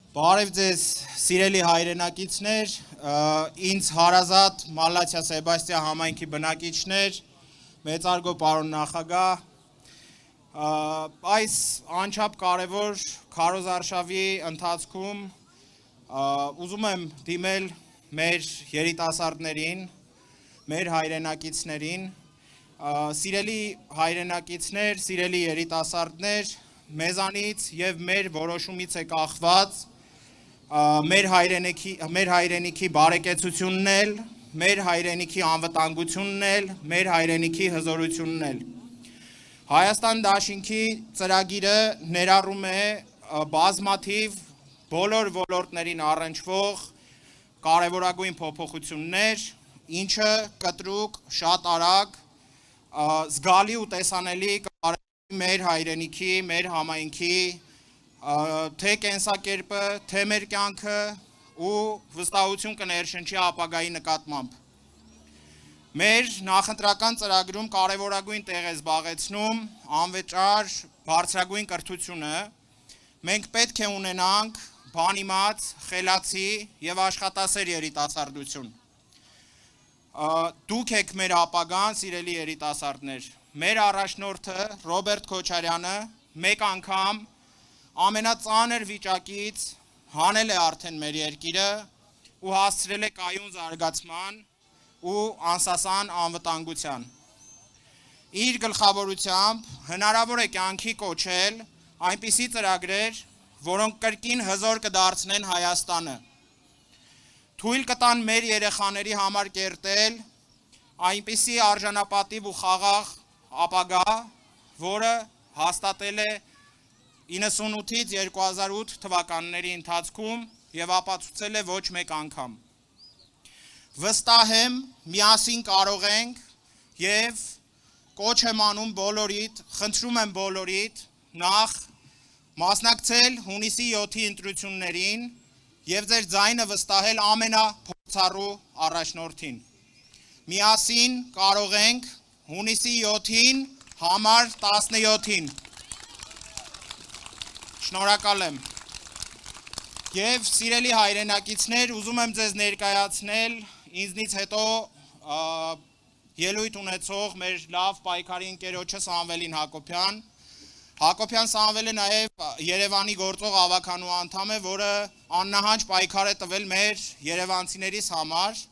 Բարև ձեզ սիրելի հայրենակիցներ, ինձ հարազատ Մալաթիա Սեբաստիա համայնքի բնակիչներ, մեծարգո պարոն նախագահ, այս անչափ կարևոր քարոզարշավի ընթացքում ուզում եմ դիմել մեր երիտասարդներին, մեր հայրենակիցներին, սիրելի հայրենակիցներ, սիրելի երիտասարդներ, մեզանից եւ մեր որոշումից է կախված մեր հայրենիքի բարեկեցությունն էլ, մեր հայրենիքի անվտանգությունն էլ, մեր հայրենիքի հզորությունն էլ։ Հայաստան դաշինքի ծրագիրը ներառում է բազմաթիվ բոլոր ոլորտներին առնչվող կարևորագույն փոփոխություններ, ինչը կտրուկ, շատ արագ, զգալի ու տեսանելի կկարևորի մեր հայրենիքի, մեր համայնքի թե կենսակերպը, թե մեր կյանքը ու վստահություն կներշնչի ապագայի նկատմամբ։ Մեր նախընտրական ծրագրում կարևորագույն տեղ է զբաղեցնում անվճար բարձրագույն կրթությունը։ Մենք պետք է ունենանք բանիմաց, խելացի եւ աշխատասեր երիտասարդություն։ Դուք եք մեր ապագան, սիրելի երիտասարդներ։ Մեր առաջնորդը Ռոբերտ Քոչարյանը մեկ անգամ ամենածանր վիճակից հանել է արդեն մեր երկիրը ու հասցրել է կայուն զարգացման ու անսասան անվտանգության։ Իր գլխավորությամբ հնարավոր է կյանքի կոչել այնպիսի ծրագրեր, որոնք կրկին հզոր կդարձնեն Հայաստանը։ Թույլ կտան մեր երեխաների համար կերտել այնպիսի արժանապատիվ ու խաղաղ ապագա, որը հաստատել է 98-ից 2008 թվականների ընթացքում եւ ապացուցել է ոչ մեկ անգամ։ Վստահ եմ, միասին կարող ենք եւ կոչ եմ անում բոլորիդ, խնդրում եմ բոլորիդ նախ մասնակցել հունիսի 7-ի ընտրություններին եւ ձեր ձայնը վստահել ամենափորձառու առաջնորդին։ Միասին կարող ենք հունիսի 7-ին համար 17-ին։ Շնորհակալ եմ։ Եվ սիրելի հայրենակիցներ, ուզում եմ ձեզ ներկայացնել ինձնից հետո ելույթ ունեցող մեր լավ պայքարի ընկերոջը Սամվելին Հակոբյան։ Հակոբյան Սամվելը նաև Երևանի գործող ավականու անդամ է, որը աննահանջ պայքար է տվել մեր երևանցիներիս համար։